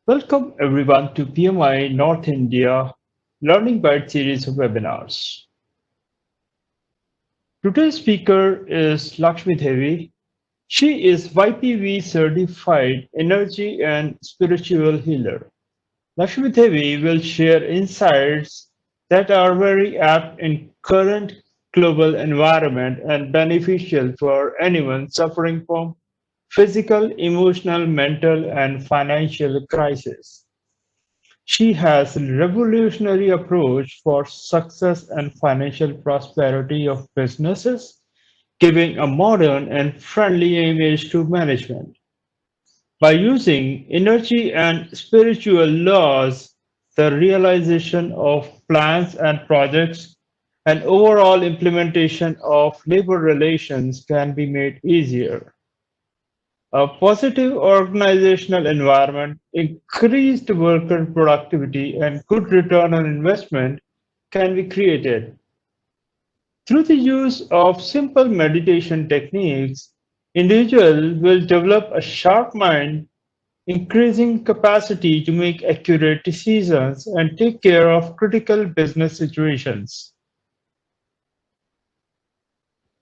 Welcome everyone to PMI North India Learning Byte series of webinars. Today's speaker is Lakshmi Devi. She is YPV certified energy and spiritual healer. Lakshmi Devi will share insights that are very apt in current global environment and beneficial for anyone suffering from physical, emotional, mental, and financial crisis. She has a revolutionary approach for success and financial prosperity of businesses, giving a modern and friendly image to management. By using energy and spiritual laws, the realization of plans and projects and overall implementation of labor relations can be made easier. A positive organizational environment, increased worker productivity, and good return on investment can be created. Through the use of simple meditation techniques, individuals will develop a sharp mind, increasing capacity to make accurate decisions and take care of critical business situations.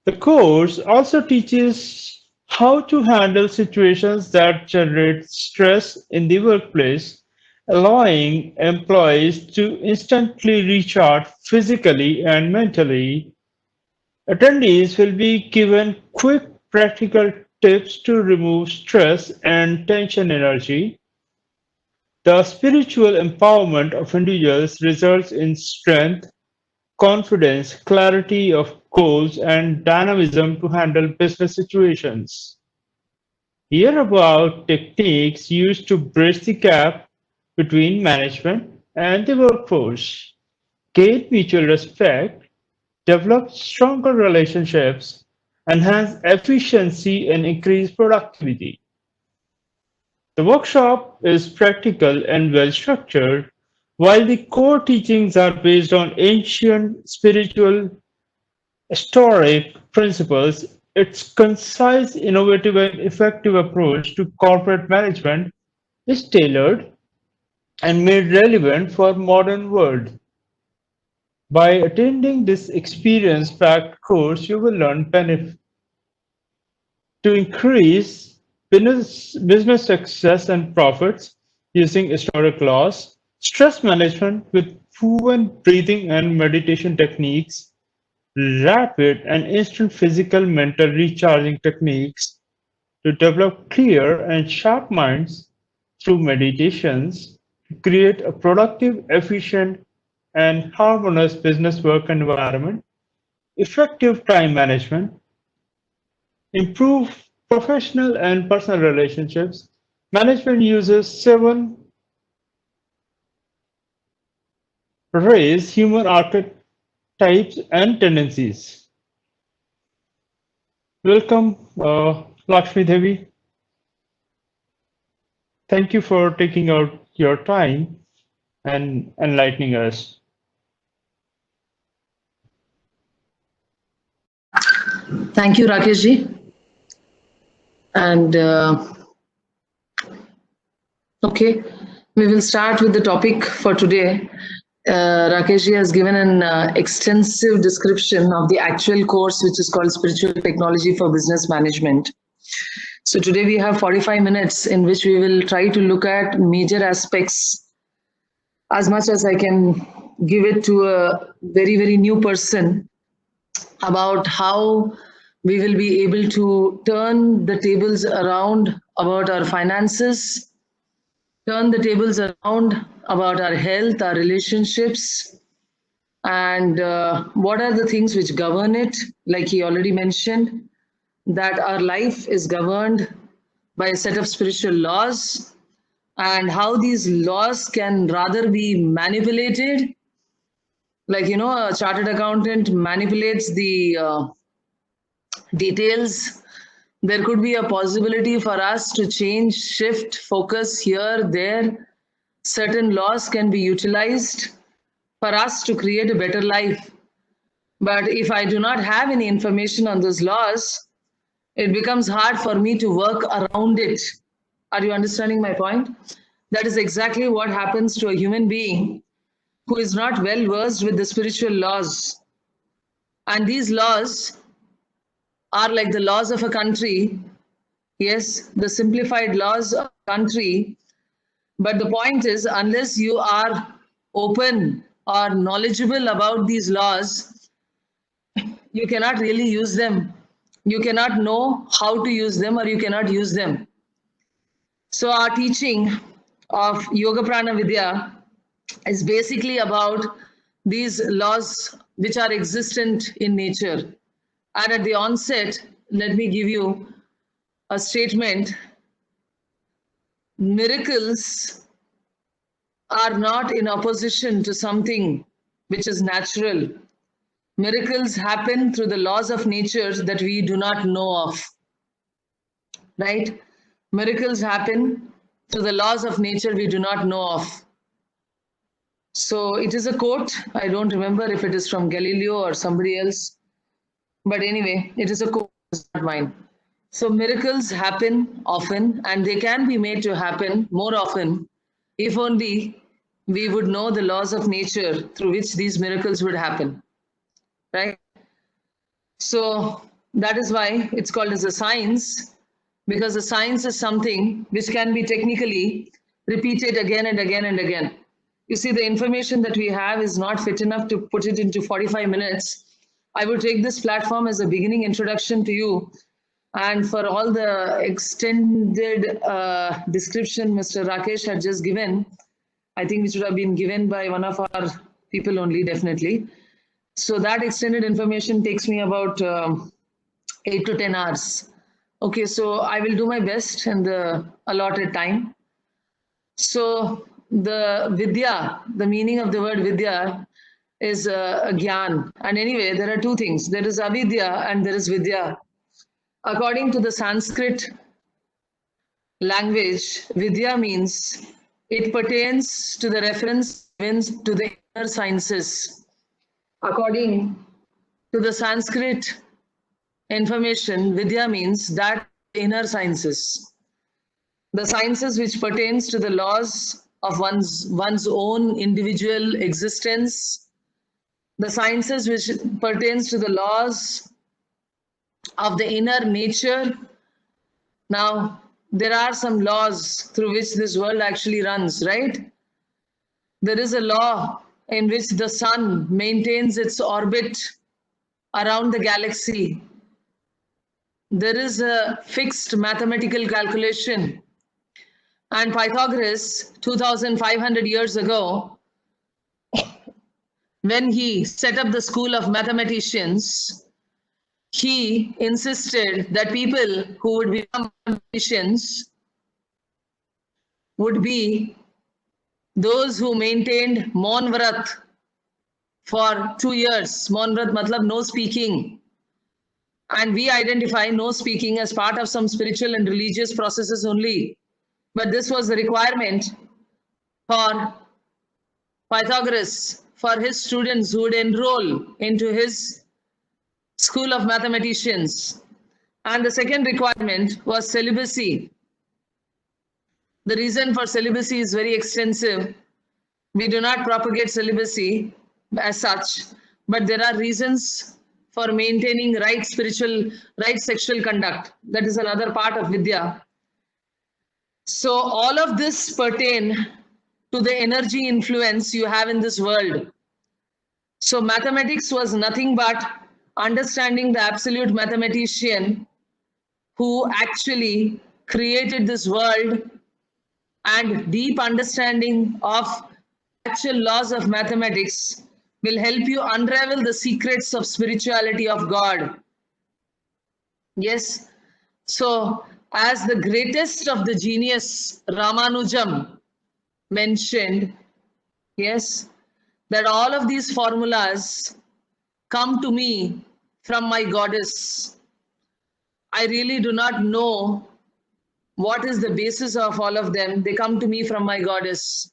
The course also teaches how to handle situations that generate stress in the workplace, allowing employees to instantly recharge physically and mentally. Attendees will be given quick practical tips to remove stress and tension energy. The spiritual empowerment of individuals results in strength, confidence, clarity of goals, and dynamism to handle business situations. Hear about techniques used to bridge the gap between management and the workforce, gain mutual respect, develop stronger relationships, enhance efficiency, and increase productivity. The workshop is practical and well structured, while the core teachings are based on ancient spiritual Stoic principles. Its concise, innovative, and effective approach to corporate management is tailored and made relevant for modern world. By attending this experience-packed course, you will learn to increase business success and profits using historic laws, stress management with proven breathing and meditation techniques, rapid and instant physical mental recharging techniques to develop clear and sharp minds through meditations to create a productive, efficient, and harmonious business work environment, effective time management, improve professional and personal relationships. Management uses 7 rays human archetypes and tendencies. Welcome, Lakshmi Devi. Thank you for taking out your time and enlightening us. Thank you, Rakesh ji. And okay, we will start with the topic for today. Rakesh ji has given an extensive description of the actual course, which is called Spiritual Technology for Business Management. So today we have 45 minutes in which we will try to look at major aspects as much as I can give it to a very, very new person about how we will be able to turn the tables around about our finances, turn the tables around about our health, our relationships, and what are the things which govern it, like he already mentioned, that our life is governed by a set of spiritual laws, and how these laws can rather be manipulated, like, you know, a chartered accountant manipulates the details. There could be a possibility for us to change, shift, focus here, there. Certain laws can be utilized for us to create a better life. But if I do not have any information on those laws, it becomes hard for me to work around it. Are you understanding my point? That is exactly what happens to a human being who is not well versed with the spiritual laws. And these laws are like the laws of a country. Yes, the simplified laws of a country. But the point is, unless you are open or knowledgeable about these laws, you cannot really use them. You cannot know how to use them, or you cannot use them. So, our teaching of Yoga Prana Vidya is basically about these laws which are existent in nature. And at the onset, let me give you a statement. Miracles are not in opposition to something which is natural. Miracles happen through the laws of nature that we do not know of. Right? Miracles happen through the laws of nature we do not know of. So it is a quote. I don't remember if it is from Galileo or somebody else. But anyway, it is a quote, it's not mine. So miracles happen often, and they can be made to happen more often if only we would know the laws of nature through which these miracles would happen. Right? So that is why it's called as a science, because a science is something which can be technically repeated again and again and again. You see, the information that we have is not fit enough to put it into 45 minutes. I will take this platform as a beginning introduction to you. And for all the extended description Mr. Rakesh had just given, I think it should have been given by one of our people only, definitely. So that extended information takes me about 8 to 10 hours. Okay, so I will do my best in the allotted time. So the Vidya, the meaning of the word Vidya is a Gyan. And anyway, there are two things. There is Avidya and there is Vidya. According to the Sanskrit language, Vidya means it pertains to the reference given to the inner sciences. According to the Sanskrit information, Vidya means that inner sciences. The sciences which pertains to the laws of one's own individual existence, the sciences which pertains to the laws of the inner nature. Now, there are some laws through which this world actually runs, right? There is a law in which the sun maintains its orbit around the galaxy. There is a fixed mathematical calculation. And Pythagoras, 2,500 years ago, when he set up the school of mathematicians, he insisted that people who would become mathematicians would be those who maintained Maun Vrat for 2 years. Maun Vrat matlab no speaking. And we identify no speaking as part of some spiritual and religious processes only. But this was the requirement for Pythagoras, for his students who would enroll into his school of mathematicians. And the second requirement was celibacy. The reason for celibacy is very extensive. We do not propagate celibacy as such, but there are reasons for maintaining right sexual conduct. That is another part of Vidya. So all of this pertain to the energy influence you have in this world. So mathematics was nothing but understanding the absolute mathematician who actually created this world, and deep understanding of actual laws of mathematics will help you unravel the secrets of spirituality of God. Yes. So as the greatest of the genius Ramanujam mentioned, yes, that all of these formulas come to me from my goddess. I really do not know what is the basis of all of them. They come to me from my goddess.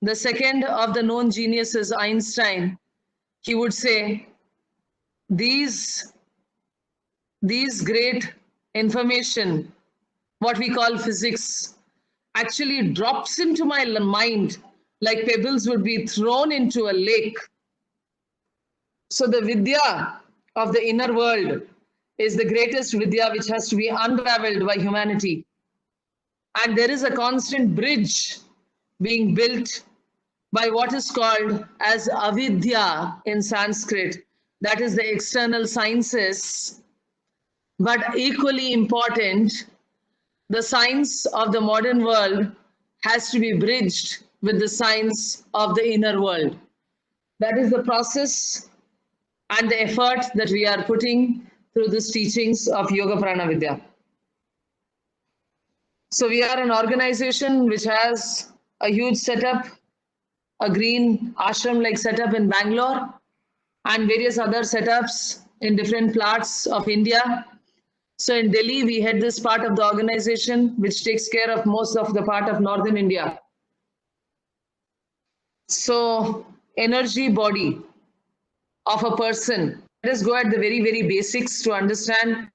The second of the known geniuses, Einstein, he would say, these great information, what we call physics, actually drops into my mind like pebbles would be thrown into a lake. So the Vidya of the inner world is the greatest Vidya which has to be unraveled by humanity. And there is a constant bridge being built by what is called as avidya in Sanskrit. That is the external sciences. But equally important, the science of the modern world has to be bridged with the science of the inner world. That is the process and the effort that we are putting through these teachings of Yoga Prana Vidya. So we are an organization which has a huge setup, a green ashram-like setup in Bangalore, and various other setups in different parts of India. So in Delhi, we head this part of the organization, which takes care of most of the part of northern India. So energy body of a person. Let us go at the very, very basics to understand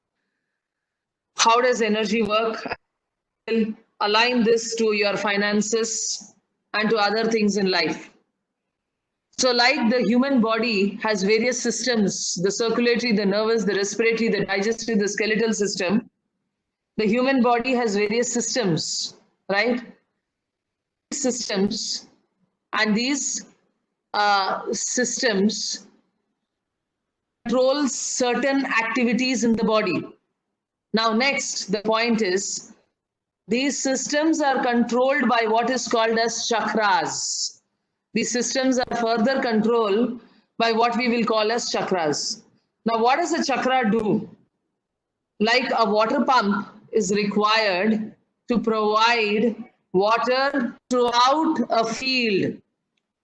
how does energy work. Align this to your finances and to other things in life. So like the human body has various systems, the circulatory, the nervous, the respiratory, the digestive, the skeletal system, the human body has various systems, right? Systems, and these systems control certain activities in the body. Now next, the point is, these systems are controlled by what is called as chakras. These systems are further controlled by what we will call as chakras. Now, what does a chakra do? Like a water pump is required to provide water throughout a field,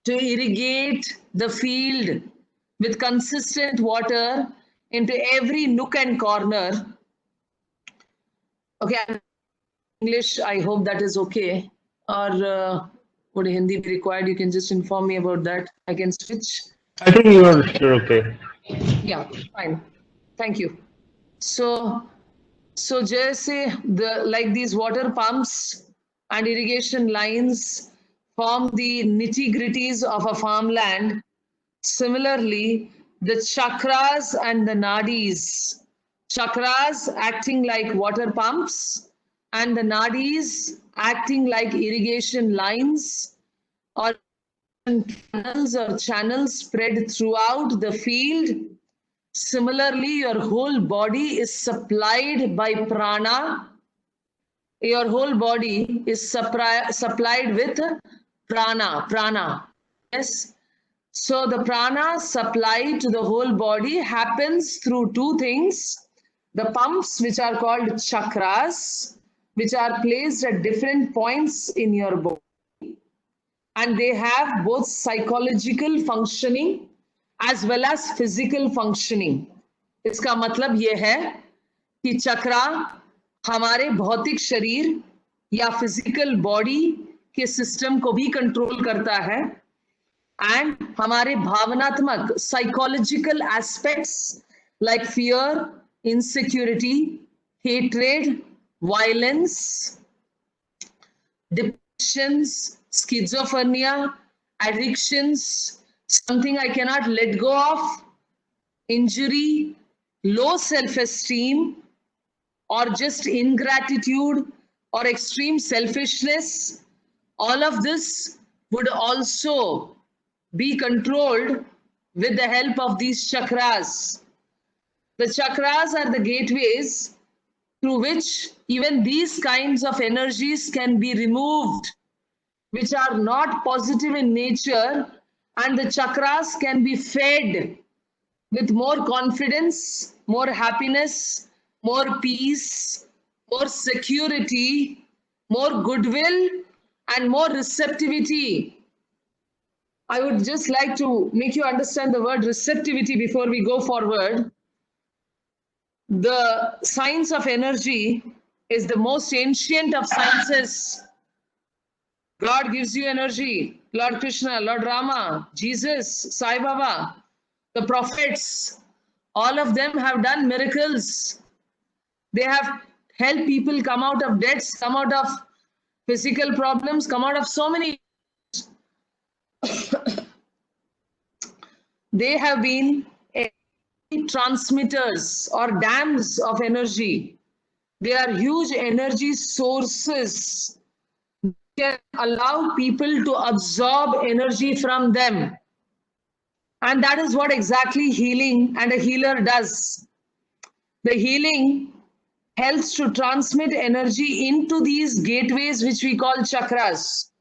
to irrigate the field with consistent water into every nook and corner. Okay, English, I hope that is okay. Or would Hindi be required? You can just inform me about that. I can switch. I think you're okay. Yeah, fine. Thank you. So just say like these water pumps and irrigation lines form the nitty-gritties of a farmland. Similarly, the chakras and the nadis, chakras acting like water pumps and the nadis acting like irrigation lines or channels spread throughout the field. Similarly, your whole body is supplied by prana. Your whole body is supplied with prana. Yes. So the prana supply to the whole body happens through two things. The pumps, which are called chakras, which are placed at different points in your body. And they have both psychological functioning as well as physical functioning. इसका मतलब ये है कि चक्रा हमारे भौतिक शरीर या physical body के सिस्टम को भी कंट्रोल करता है एंड हमारे भावनात्मक psychological aspects like fear, insecurity, hatred, violence, depressions, schizophrenia, addictions, something I cannot let go of, injury, low self-esteem, or just ingratitude or extreme selfishness, all of this would also be controlled with the help of these chakras. The chakras are the gateways through which even these kinds of energies can be removed, which are not positive in nature, and the chakras can be fed with more confidence, more happiness, more peace, more security, more goodwill, and more receptivity. I would just like to make you understand the word receptivity before we go forward. The science of energy is the most ancient of sciences. God gives you energy. Lord Krishna, Lord Rama, Jesus, Sai Baba, the prophets, all of them have done miracles. They have helped people come out of debts, come out of Physical problems come out of so many. They have been transmitters or dams of energy. They are huge energy sources that can allow people to absorb energy from them. And that is what exactly healing and a healer does. The healing helps to transmit energy into these gateways, which we call chakras.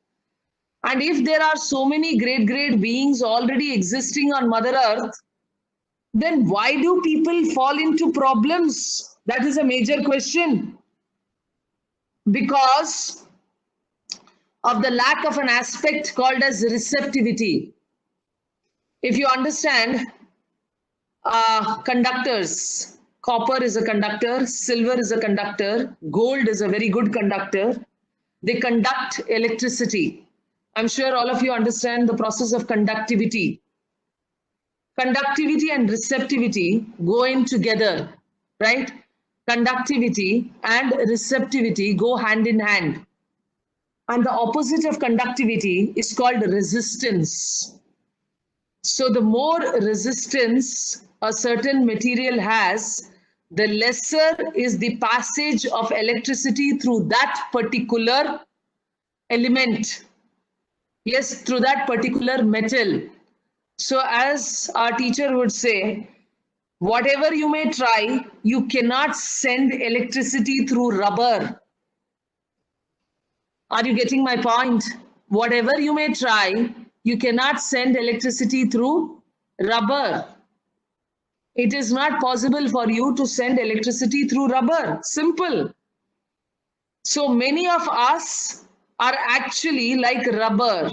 And if there are so many great beings already existing on Mother Earth, then why do people fall into problems? That is a major question. Because of the lack of an aspect called as receptivity. If you understand, conductors, copper is a conductor, silver is a conductor, gold is a very good conductor. They conduct electricity. I'm sure all of you understand the process of conductivity. Conductivity and receptivity go in together, right? Conductivity and receptivity go hand in hand. And the opposite of conductivity is called resistance. So the more resistance a certain material has, the lesser is the passage of electricity through that particular element. Yes, through that particular metal. So as our teacher would say, whatever you may try, you cannot send electricity through rubber. Are you getting my point? Whatever you may try, you cannot send electricity through rubber. It is not possible for you to send electricity through rubber. Simple. So many of us are actually like rubber.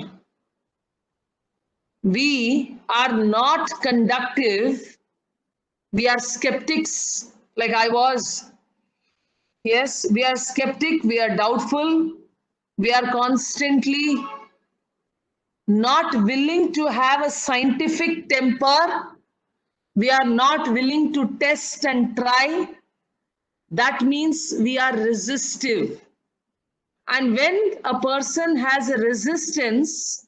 We are not conductive. We are skeptics, like I was. Yes, we are skeptic, we are doubtful, we are constantly not willing to have a scientific temper. We are not willing to test and try. That means we are resistive. And when a person has a resistance,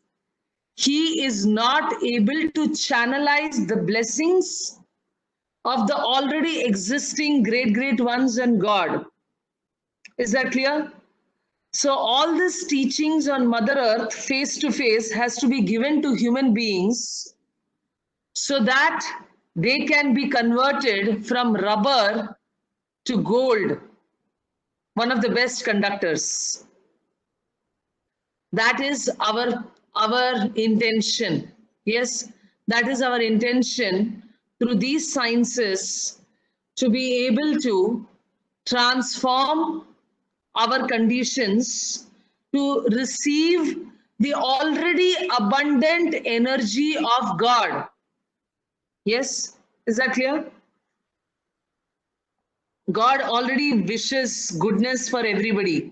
he is not able to channelize the blessings of the already existing great ones and God. Is that clear? So all these teachings on Mother Earth face to face has to be given to human beings so that they can be converted from rubber to gold, one of the best conductors. That is our intention. Yes, that is our intention through these sciences, to be able to transform our conditions to receive the already abundant energy of God. Yes, is that clear? God already wishes goodness for everybody.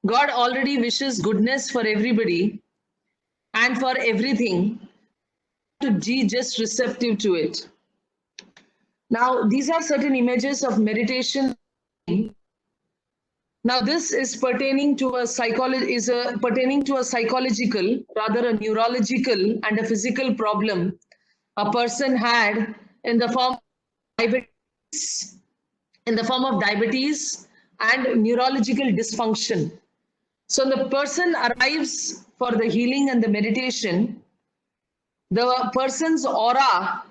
God already wishes goodness for everybody and for everything, to be just receptive to it. Now, these are certain images of meditation. Now, this is pertaining to a psychological, rather a neurological and a physical problem a person had in the form of diabetes and neurological dysfunction. So the person arrives for the healing and the meditation. The person's aura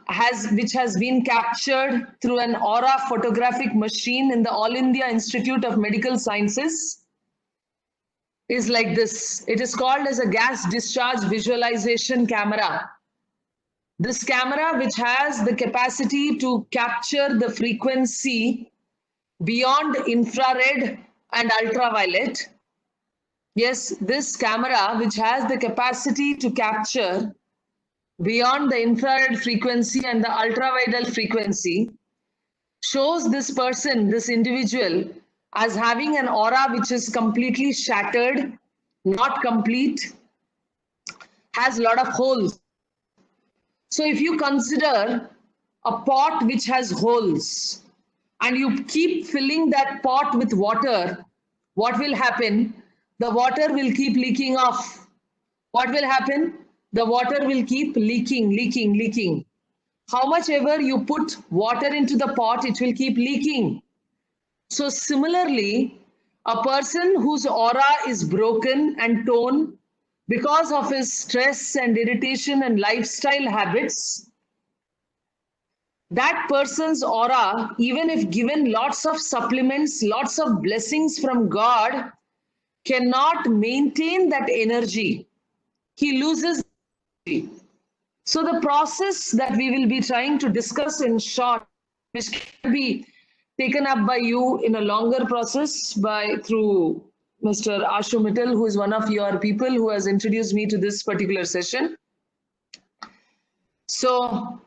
which has been captured through an aura photographic machine in the All India Institute of Medical Sciences, is like this. It is called as a gas discharge visualization camera. This camera, which has the capacity to capture the frequency beyond infrared and ultraviolet. Yes, this camera, which has the capacity to capture beyond the infrared frequency and the ultraviolet frequency, shows this person, this individual, as having an aura which is completely shattered, not complete, has a lot of holes. So if you consider a pot which has holes and you keep filling that pot with water, what will happen? The water will keep leaking off. What will happen? The water will keep leaking. How much ever you put water into the pot, it will keep leaking. So similarly, a person whose aura is broken and torn because of his stress and irritation and lifestyle habits, that person's aura, even if given lots of supplements, lots of blessings from God, cannot maintain that energy. He loses energy. So the process that we will be trying to discuss in short, which can be taken up by you in a longer process by through Mr. Ashu Mittal, who is one of your people who has introduced me to this particular session. So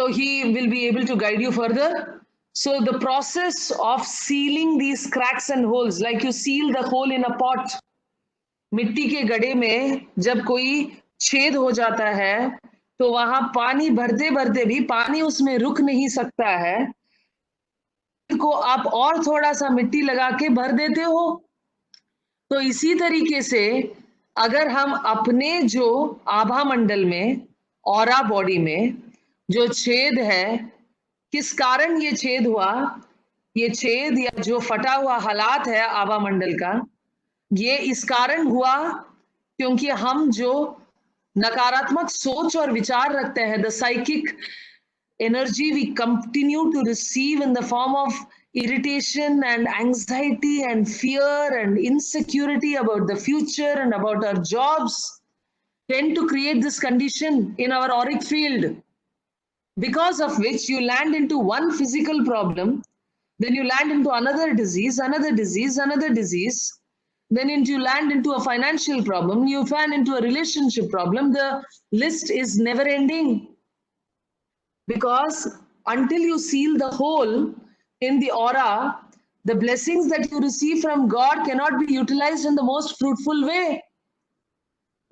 he will be able to guide you further. So the process of sealing these cracks and holes, like you seal the hole in a pot, मिट्टी के गड्ढे में जब कोई छेद हो जाता है तो वहां पानी भरते भरते भी पानी उसमें रुक नहीं सकता है, को आप और थोड़ा सा मिट्टी लगा के भर देते हो। तो इसी तरीके से अगर हम अपने जो आभा मंडल में, ऑरा बॉडी में जो छेद है, किस कारण ये छेद हुआ, ये छेद या जो फटा हुआ हालात है आभा मंडल का, ये इस कारण हुआ क्योंकि हम जो नकारात्मक सोच और विचार रखते हैं, the psychic energy we continue to receive in the form of irritation and anxiety and fear and insecurity about the future and about our jobs tend to create this condition in our auric field, because of which you land into one physical problem, then you land into another disease, then you land into a financial problem, you land into a relationship problem. The list is never ending. Because until you seal the hole in the aura, the blessings that you receive from God cannot be utilized in the most fruitful way.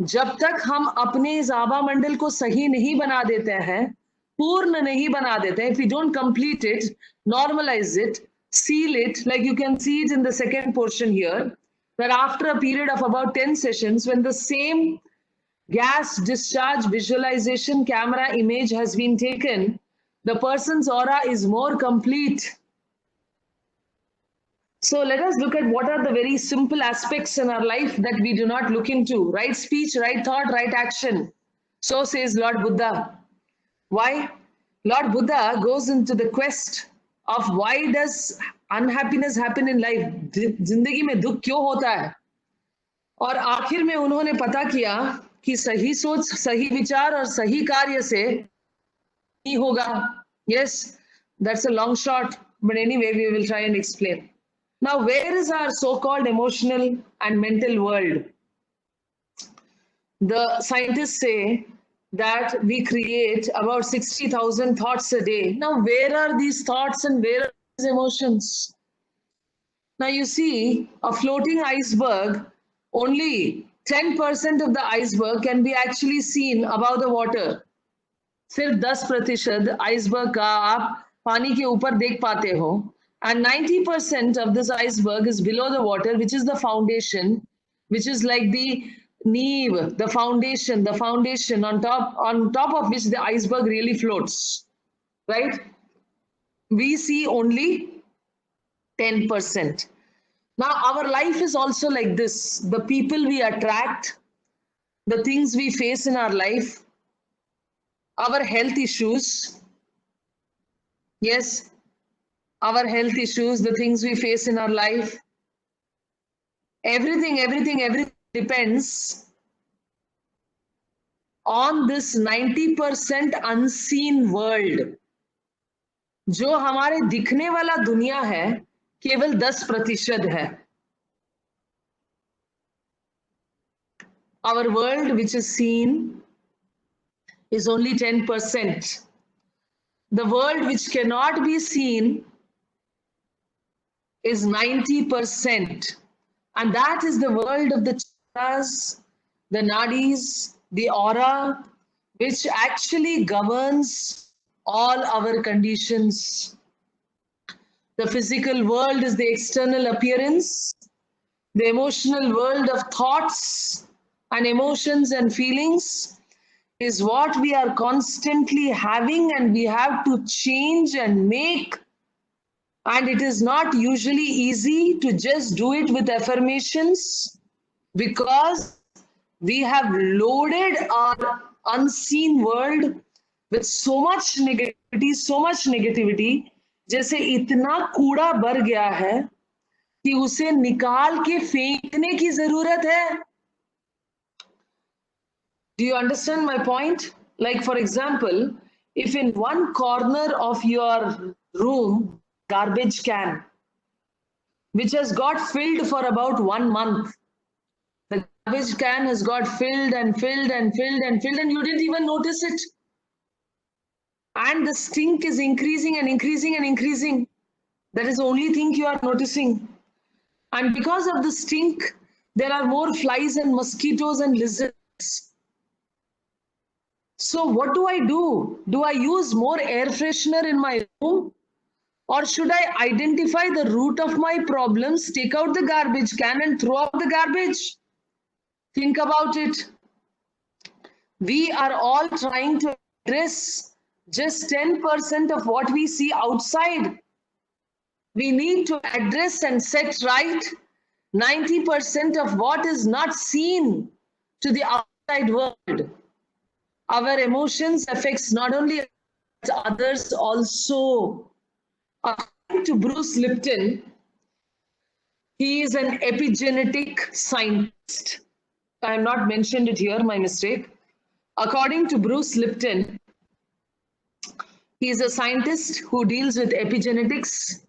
जब तक हम अपने इस आभा मंडल को सही नहीं बना देते हैं, पूर्ण नहीं बना देते हैं, if we don't complete it, normalize it, seal it, like you can see it in the second portion here, that after a period of about 10 sessions, when the same gas discharge visualization camera image has been taken, the person's aura is more complete. So let us look at what are the very simple aspects in our life that we do not look into. Right speech, right thought, right action. So says Lord Buddha. Why? Lord Buddha goes into the quest of why does unhappiness happen in life? जिंदगी में दुख क्यों होता है? और आखिर में उन्होंने पता किया कि सही सोच, सही विचार और सही कार्य से ही होगा. Yes, that's a long shot, but anyway, we will try and explain. Now, where is our so-called emotional and mental world? The scientists say that we create about 60,000 thoughts a day. Now, where are these thoughts and where are these emotions? Now, you see, a floating iceberg, only 10% of the iceberg can be actually seen above the water. सिर्फ 10% iceberg का आप पानी के ऊपर देख पाते हो, and 90% of this iceberg is below the water, which is the foundation, which is like the neve, the foundation on top of which the iceberg really floats, right? We see only 10%. Now our life is also like this. The people we attract, the things we face in our life, our health issues, yes, our health issues, the things we face in our life, everything depends on this 90% unseen world. जो हमारे दिखने वाला दुनिया है केवल 10% है. Our world which is seen is only 10%. The world which cannot be seen is 90%. And that is the world of the chakras, the nadis, the aura, which actually governs all our conditions. The physical world is the external appearance. The emotional world of thoughts and emotions and feelings is what we are constantly having, and we have to change and make. And it is not usually easy to just do it with affirmations, because we have loaded our unseen world with so much negativity, जैसे इतना कूड़ा भर गया है कि उसे निकाल के फेंकने की जरूरत है. Do you understand my point? Like, for example, if in one corner of your room, garbage can, which has got filled for about 1 month, the garbage can has got filled and filled and filled and filled, and you didn't even notice it. And the stink is increasing and increasing and increasing. That is the only thing you are noticing. And because of the stink, there are more flies and mosquitoes and lizards. So what do I do? Do I use more air freshener in my room? Or should I identify the root of my problems, take out the garbage can and throw out the garbage? Think about it. We are all trying to address just 10% of what we see outside. We need to address and set right 90% of what is not seen to the outside world. Our emotions affects not only others also. According to Bruce Lipton, he is an epigenetic scientist. I have not mentioned it here, my mistake. According to Bruce Lipton, he is a scientist who deals with epigenetics.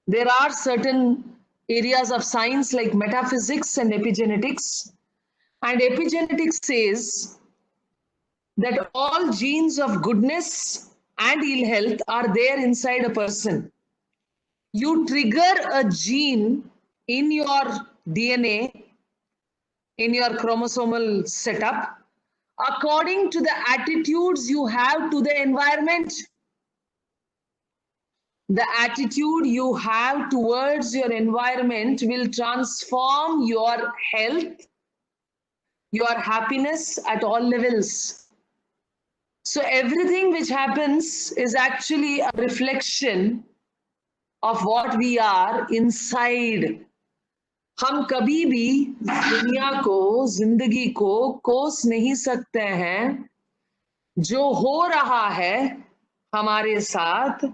There are certain areas of science like metaphysics and epigenetics. And epigenetics says that all genes of goodness and ill health are there inside a person. You trigger a gene in your DNA, in your chromosomal setup, according to the attitudes you have to the environment. The attitude you have towards your environment will transform your health, your happiness at all levels. So everything which happens is actually a reflection of what we are inside. हम कभी भी दुनिया को, जिंदगी को कोस नहीं सकते हैं. जो हो रहा है हमारे साथ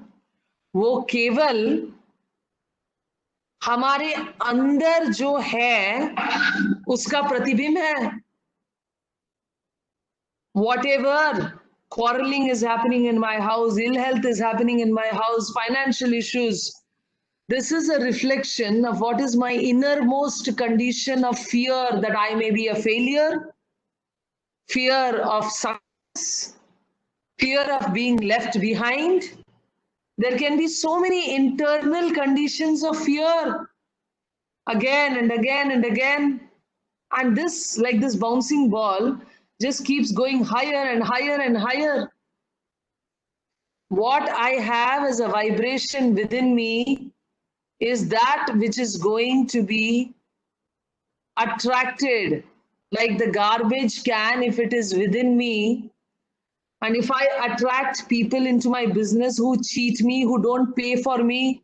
वो केवल हमारे अंदर जो है उसका प्रतिबिंब है. Whatever quarreling is happening in my house, ill health is happening in my house, financial issues, this is a reflection of what is my innermost condition of fear that I may be a failure, fear of success, fear of being left behind. There can be so many internal conditions of fear again and again and again. And this, like this bouncing ball, just keeps going higher and higher and higher. What I have as a vibration within me is that which is going to be attracted, like the garbage can, if it is within me. And if I attract people into my business who cheat me, who don't pay for me,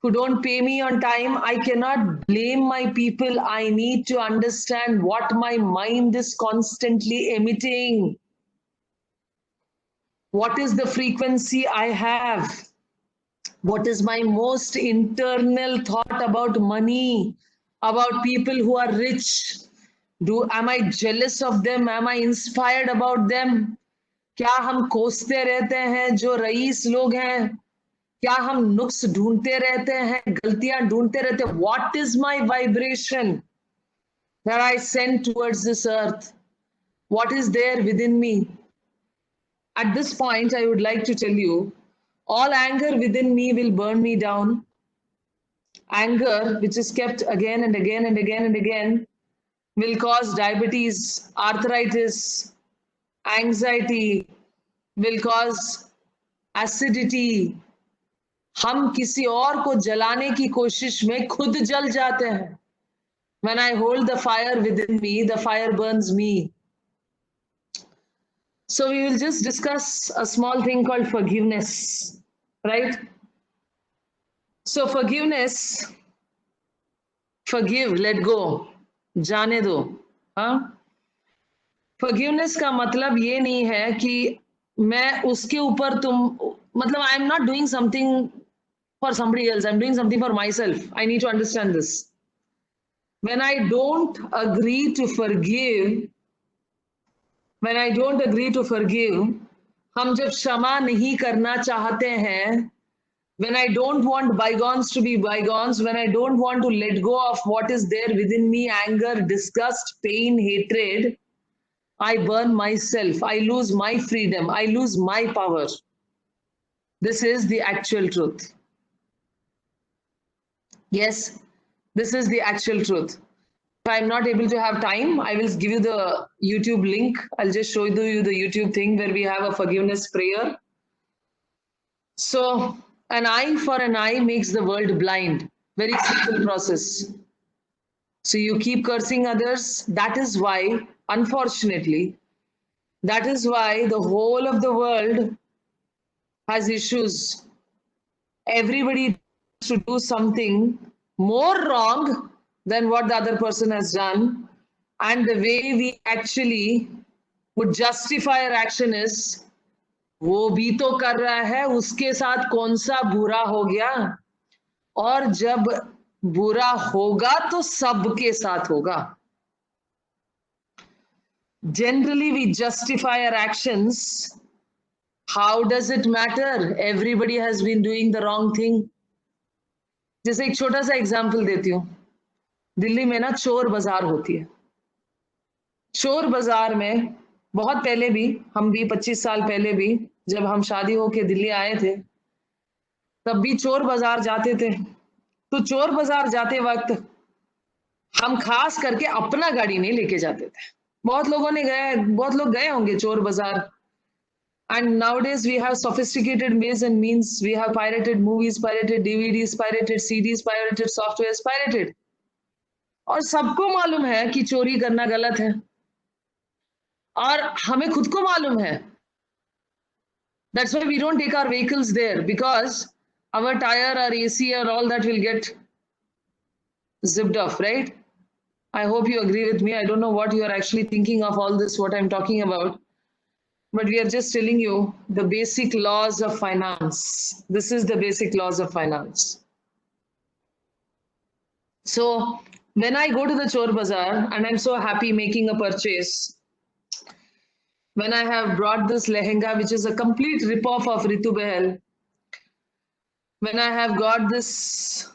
who don't pay me on time, I cannot blame my people. I need to understand what my mind is constantly emitting. What is the frequency I have? What is my most internal thought about money, about people who are rich? Am I jealous of them? Am I inspired about them? क्या हम कोसते रहते हैं जो rice लोग हैं? क्या हम नुक्स ढूंढते रहते हैं, गलतियां ढूंढते रहते हैं? What is my vibration that I send towards this earth? What is there within me? At this point, I would like to tell you, all anger within me will burn me down. Anger, which is kept again and again and again and again, will cause diabetes, arthritis, anxiety, will cause acidity. हम किसी और को जलाने की कोशिश में खुद जल जाते हैं. When I hold the fire within me, the fire burns me. So we will just discuss a small thing called forgiveness, right? So forgiveness, forgive, let go, जाने दो, हाँ? Forgiveness का मतलब ये नहीं है कि मैं उसके ऊपर मतलब I am not doing something for somebody else. I'm doing something for myself. I need to understand this. When I don't agree to forgive, हम जब क्षमा नहीं करना चाहते हैं, when I don't want bygones to be bygones, when I don't want to let go of what is there within me, anger, disgust, pain, hatred, I burn myself. I lose my freedom. I lose my power. This is the actual truth. Yes, this is the actual truth. If I'm not able to have time, I will give you the YouTube link. I'll just show you the YouTube thing where we have a forgiveness prayer. So, an eye for an eye makes the world blind. Very simple process. So, you keep cursing others. That is why, unfortunately, that is why the whole of the world has issues. Everybody has to do something more wrong than what the other person has done. And the way we actually would justify our action is, वो भी तो कर रहा है, उसके साथ कौन सा बुरा हो गया, और जब बुरा होगा तो सबके साथ होगा. Generally we justify our actions. How does it matter? Everybody has been doing the wrong thing. जैसे एक छोटा सा एग्जाम्पल देती हूँ. दिल्ली में ना चोर बाजार होती है. चोर बाजार में बहुत पहले भी, हम भी 25 साल पहले भी, जब हम शादी होके दिल्ली आए थे, तब भी चोर बाजार जाते थे. तो चोर बाजार जाते वक्त हम खास करके अपना गाड़ी नहीं लेके जाते थे. बहुत लोग गए होंगे चोर बाजार. And nowadays we have sophisticated ways and means. We have pirated movies, pirated DVDs, pirated CDs, pirated softwares, pirated. और सबको मालूम है कि चोरी करना गलत है. और हमें खुद को मालूम है. That's why we don't take our vehicles there, because our tire, our AC, or all that will get zipped off, right? I hope you agree with me. I don't know what you are actually thinking of all this, what I'm talking about. But we are just telling you the basic laws of finance. This is the basic laws of finance. So when I go to the Chor Bazaar and I'm so happy making a purchase, when I have brought this lehenga, which is a complete rip-off of Ritu Behel, when I have got this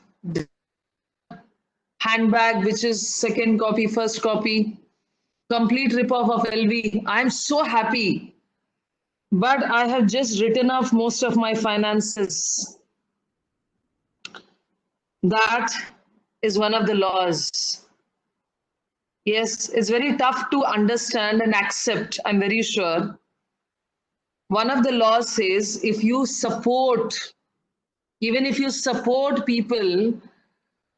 handbag, which is second copy, first copy, complete rip-off of LV, I'm so happy. But I have just written off most of my finances. That is one of the laws. Yes, it's very tough to understand and accept, I'm very sure. One of the laws says if you support, even if you support people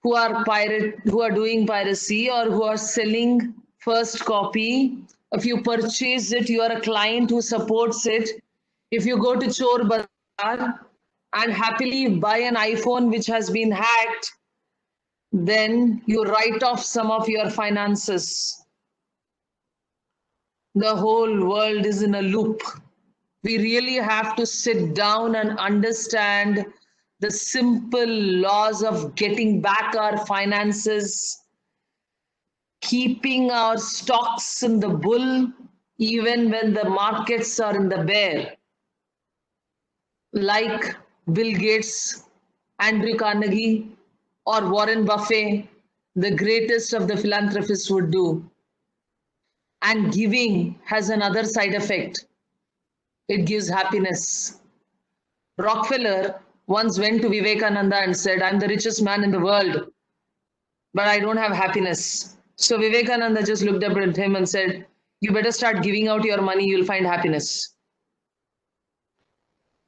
who are doing piracy or who are selling first copy, if you purchase it, you are a client who supports it. If you go to Chor Bazaar and happily buy an iPhone which has been hacked, then you write off some of your finances. The whole world is in a loop. We really have to sit down and understand the simple laws of getting back our finances, keeping our stocks in the bull, even when the markets are in the bear. Like Bill Gates, Andrew Carnegie, or Warren Buffett, the greatest of the philanthropists, would do. And giving has another side effect. It gives happiness. Rockefeller once went to Vivekananda and said, I'm the richest man in the world, but I don't have happiness. So Vivekananda just looked up at him and said, you better start giving out your money, you'll find happiness.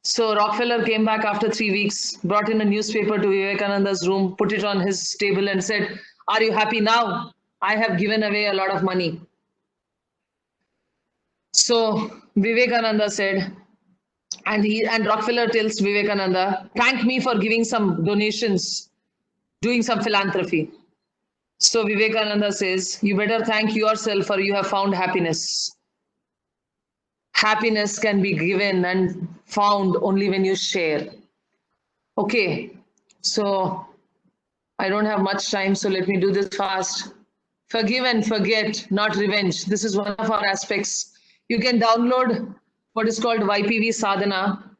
So Rockefeller came back after 3 weeks, brought in a newspaper to Vivekananda's room, put it on his table and said, are you happy now? I have given away a lot of money. So Vivekananda said, and Rockefeller tells Vivekananda, thank me for giving some donations, doing some philanthropy. So Vivekananda says, you better thank yourself for you have found happiness. Happiness can be given and found only when you share. Okay, so I don't have much time, so let me do this fast. Forgive and forget, not revenge. This is one of our aspects. You can download what is called YPV Sadhana,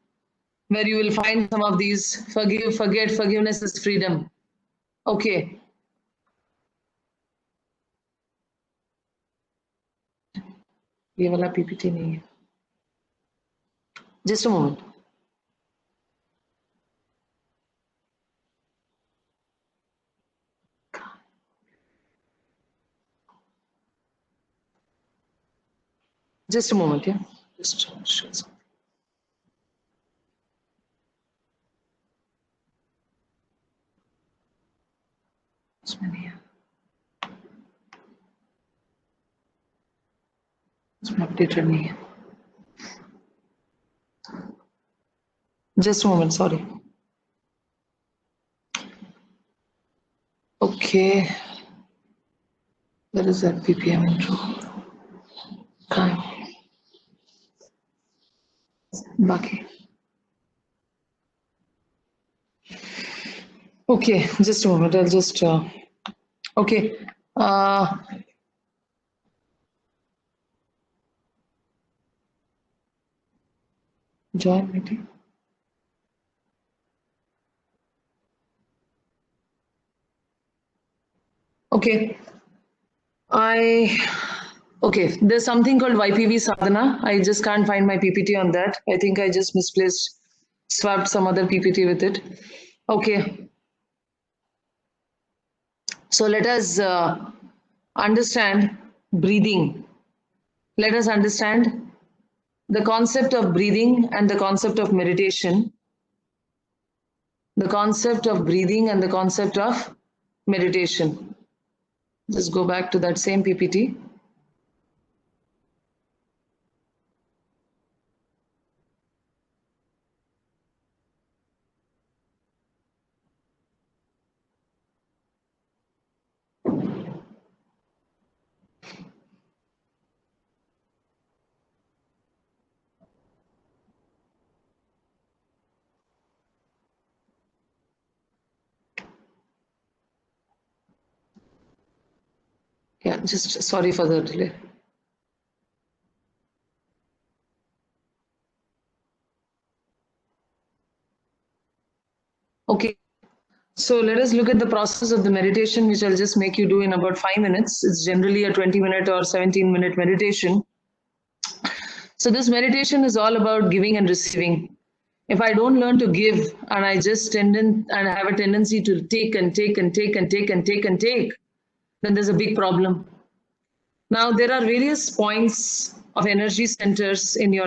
where you will find some of these. Forgive, forget, forgiveness is freedom. Okay. ये वाला PPT नहीं है. Just a moment. Just a moment, yeah. Just show something. इसमें नहीं है. इसमें updated नहीं है. Just a moment, sorry. Okay. Where is that PPM intro? Baki. Okay, just a moment. I'll just. Okay. Join meeting. Okay. Okay, there's something called YPV Sadhana. I just can't find my PPT on that. I think I just misplaced, swapped some other PPT with it. Okay. So let us understand breathing. Let us understand the concept of breathing and the concept of meditation. The concept of breathing and the concept of meditation. Just go back to that same PPT. Yeah, just sorry for the delay. Okay, so let us look at the process of the meditation, which I'll just make you do in about 5 minutes. It's generally a 20-minute or 17-minute meditation. So this meditation is all about giving and receiving. If I don't learn to give and I just have a tendency to take and take and take and take and take and take, then there's a big problem. Now there are various points of energy centers in your.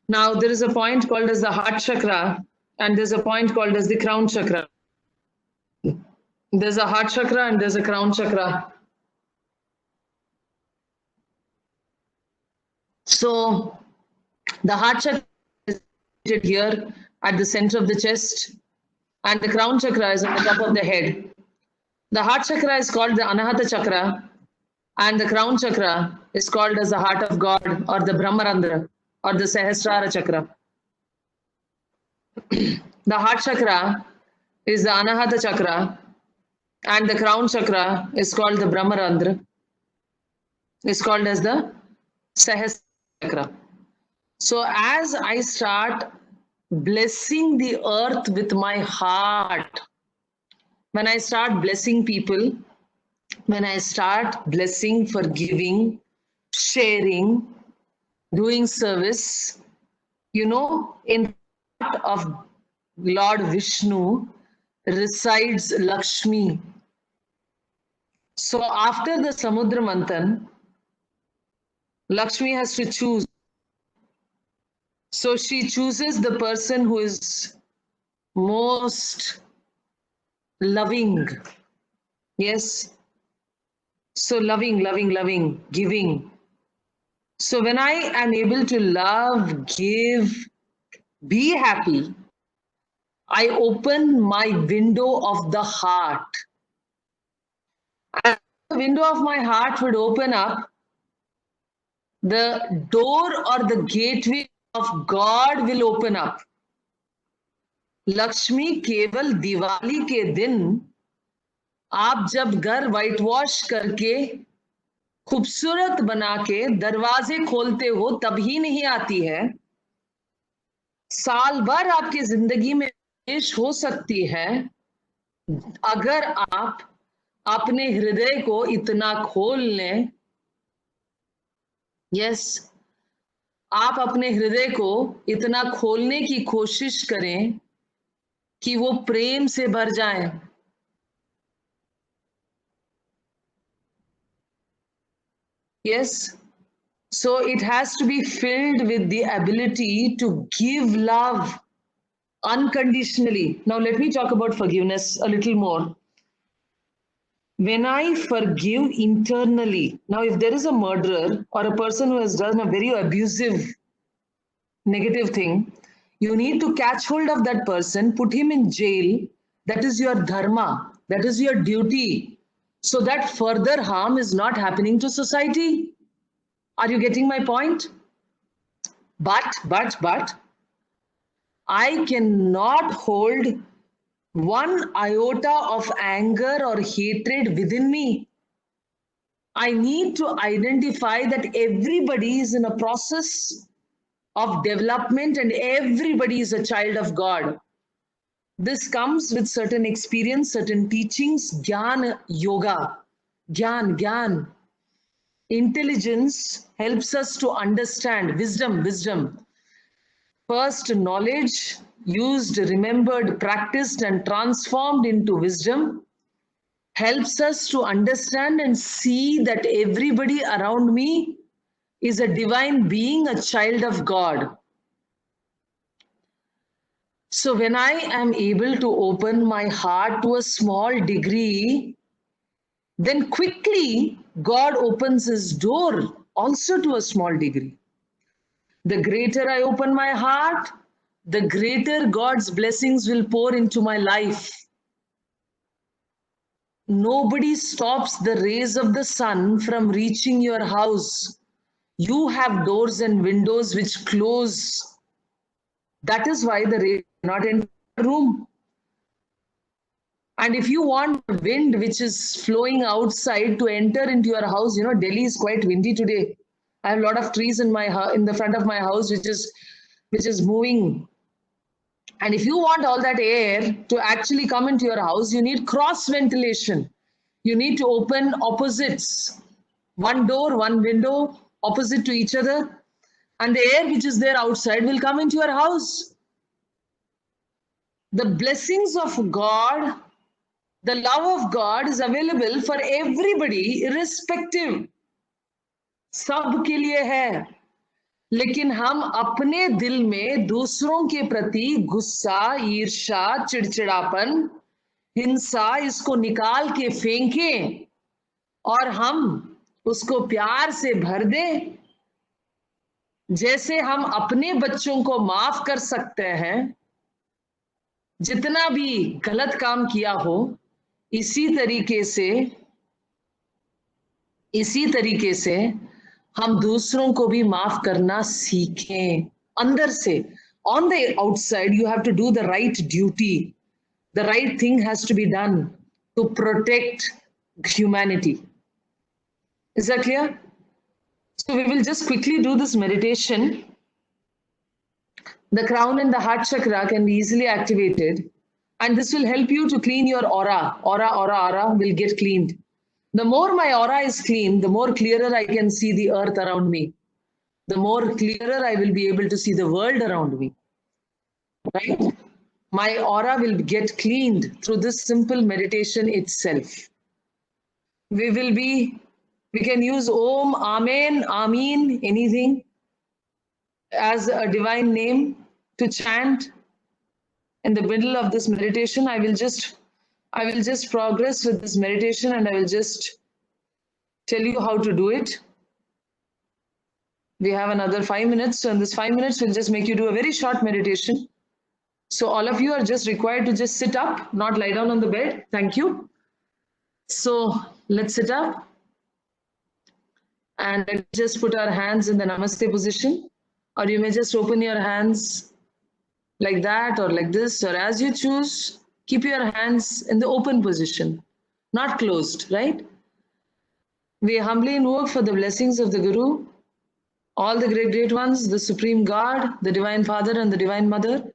Now there is a point called as the heart chakra, and there's a point called as the crown chakra. There's a heart chakra and there's a crown chakra. So the heart chakra is here at the center of the chest, and the crown chakra is on the top of the head. The heart chakra is called the Anahata chakra, and the crown chakra is called as the heart of God, or the Brahmarandra, or the Sahasrara chakra. The heart chakra is the Anahata chakra, and the crown chakra is called the Brahmarandra. It's called as the Sahasrara chakra. So as I start blessing the earth with my heart, when I start blessing people, when I start blessing, forgiving, sharing, doing service, you know, in heart of Lord Vishnu resides Lakshmi. So after the Samudra Manthan, Lakshmi has to choose. So she chooses the person who is most loving. Yes, So loving, loving, loving, giving. So when I am able to love, give, be happy, I open my window of the heart. And the window of my heart would open up, the door or the gateway of God will open up. Lakshmi केवल दिवाली के दिन आप जब घर white wash करके खूबसूरत बना के दरवाजे खोलते हो तभी नहीं आती है, साल भर आपकी जिंदगी में पेश हो सकती है अगर आप अपने हृदय को इतना खोल लें। यस, आप अपने हृदय को इतना खोलने की कोशिश करें कि वो प्रेम से भर जाए। Yes, so it has to be filled with the ability to give love unconditionally. Now, let me talk about forgiveness a little more. When I forgive internally, now, if there is a murderer or a person who has done a very abusive, negative thing, you need to catch hold of that person, put him in jail. That is your dharma, that is your duty, so that further harm is not happening to society. Are you getting my point? But, I cannot hold one iota of anger or hatred within me. I need to identify that everybody is in a process of development and everybody is a child of God. This comes with certain experience, certain teachings, Gyan Yoga. Gyan. Intelligence helps us to understand. Wisdom. First, knowledge used, remembered, practiced, and transformed into wisdom helps us to understand and see that everybody around me is a divine being, a child of God. So when I am able to open my heart to a small degree, then quickly God opens his door also to a small degree. The greater I open my heart, the greater God's blessings will pour into my life. Nobody stops the rays of the sun from reaching your house. You have doors and windows which close. That is why the rays cannot enter the room. And if you want wind which is flowing outside to enter into your house, Delhi is quite windy today. I have a lot of trees in the front of my house which is moving. And if you want all that air to actually come into your house, you need cross ventilation. You need to open opposites. One door, one window, opposite to each other. And the air which is there outside will come into your house. The blessings of God, the love of God is available for everybody, irrespective. सब के लिए है, लेकिन हम अपने दिल में दूसरों के प्रति गुस्सा, ईर्ष्या, चिड़चिड़ापन, हिंसा इसको निकाल के फेंकें और हम उसको प्यार से भर दें। जैसे हम अपने बच्चों को माफ कर सकते हैं, जितना भी गलत काम किया हो, इसी तरीके से हम दूसरों को भी माफ करना सीखें अंदर से। On the outside, you have to do the right duty. The right thing has to be done to protect humanity. Is that clear? So we will just quickly do this meditation. The crown and the heart chakra can be easily activated, and this will help you to clean your aura. Aura will get cleaned. The more my aura is clean, the more clearer I can see the earth around me. The more clearer I will be able to see the world around me. Right? My aura will get cleaned through this simple meditation itself. We can use Om, Amen, Amin, anything as a divine name to chant. In the middle of this meditation, I will just progress with this meditation, and I will just tell you how to do it. We have another 5 minutes. So in this 5 minutes, we'll just make you do a very short meditation. So all of you are just required to just sit up, not lie down on the bed. Thank you. So let's sit up. And let's just put our hands in the Namaste position. Or you may just open your hands like that or like this, or as you choose. Keep your hands in the open position, not closed, right? We humbly invoke for the blessings of the Guru, all the great ones, the Supreme God, the Divine Father and the Divine Mother,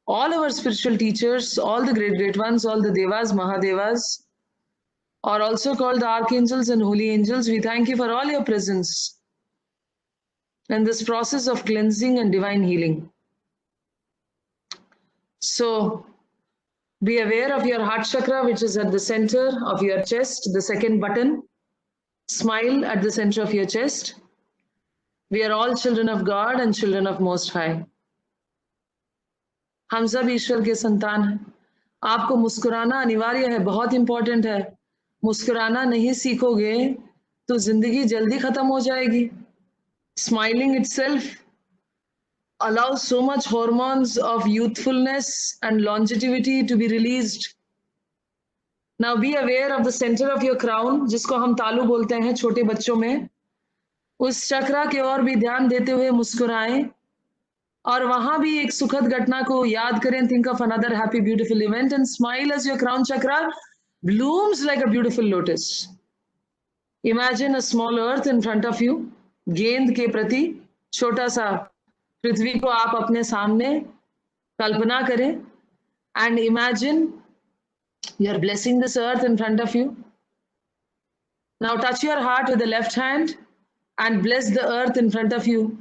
all our spiritual teachers, all the great ones, all the Devas, Mahadevas, or also called the Archangels and Holy Angels. We thank you for all your presence in this process of cleansing and divine healing. So, be aware of your heart chakra, which is at the center of your chest, the second button. Smile at the center of your chest. We are all children of God and children of Most High. हम सब ईश्वर के संतान हैं. आपको मुस्कुराना अनिवार्य है, बहुत इंपॉर्टेंट है. मुस्कुराना नहीं सीखोगे तो जिंदगी जल्दी खत्म हो जाएगी. Smiling itself allows so much hormones of youthfulness and longevity to be released. Now be aware of the center of your crown, जिसको हम तालू बोलते हैं छोटे बच्चों में. उस चक्रा के ओर भी ध्यान देते हुए मुस्कुराएं और वहां भी एक सुखद घटना को याद करें. Think of another happy beautiful event and smile as your crown chakra blooms like a beautiful lotus. Imagine a small earth in front of you. गेंद के प्रति छोटा सा पृथ्वी को आप अपने सामने कल्पना करें. And imagine you're blessing this earth in front of you. Now touch your heart with the left hand and bless the earth in front of you.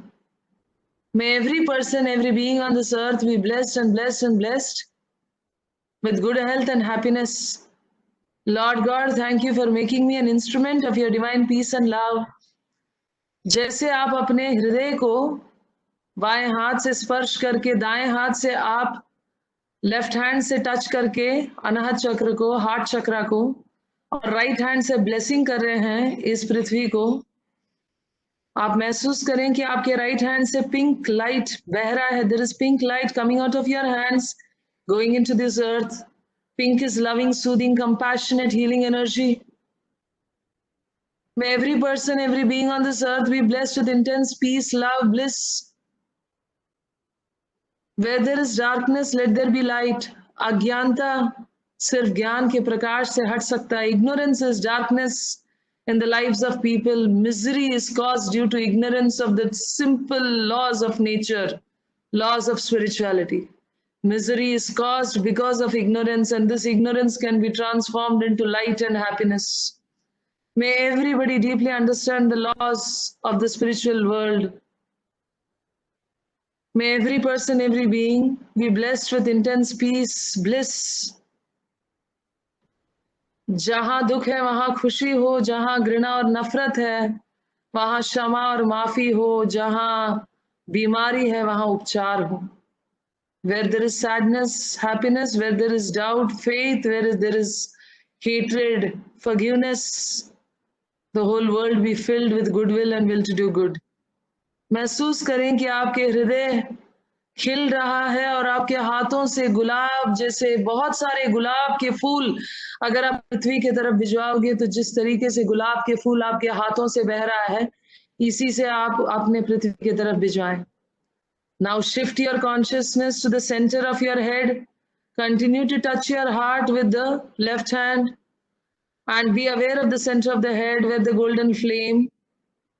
May every person, every being on this earth be blessed and blessed and blessed with good health and happiness. Lord God, thank you for making me an instrument of your divine peace and love. जैसे आप अपने हृदय को बाएं हाथ से स्पर्श करके, दाएं हाथ से आप लेफ्ट हैंड से टच करके अनाहत चक्र को, हार्ट चक्रा को, और राइट हैंड से ब्लेसिंग कर रहे हैं इस पृथ्वी को, आप महसूस करें कि आपके राइट हैंड से पिंक लाइट बह रहा है. There is pink light coming out of your hands, going into this earth. Pink is loving, soothing, compassionate, healing energy. May every person, every being on this earth be blessed with intense peace, love, bliss. Where there is darkness, let there be light. अज्ञानता सिर्फ ज्ञान के प्रकाश से हट सकता है. Ignorance is darkness in the lives of people. Misery is caused due to ignorance of the simple laws of nature, laws of spirituality. Misery is caused because of ignorance, and this ignorance can be transformed into light and happiness. May everybody deeply understand the laws of the spiritual world. May every person, every being be blessed with intense peace, bliss. जहां दुख है वहां खुशी हो, जहां घृणा और नफरत है वहां क्षमा और माफी हो, जहां बीमारी है वहां उपचार हो. Where there is sadness, happiness. Where there is doubt, faith. Where there is hatred, forgiveness. The whole world be filled with goodwill and will to do good. महसूस करें कि आपके हृदय खिल रहा है और आपके हाथों से गुलाब जैसे बहुत सारे गुलाब के फूल अगर आप पृथ्वी की तरफ भिजवाओगे तो जिस तरीके से गुलाब के फूल आपके हाथों से बह रहा है, इसी से आप अपने पृथ्वी की तरफ भिजवाएं. Now shift your consciousness to the center of your head. Continue to touch your heart with the left hand. And be aware of the center of the head where the golden flame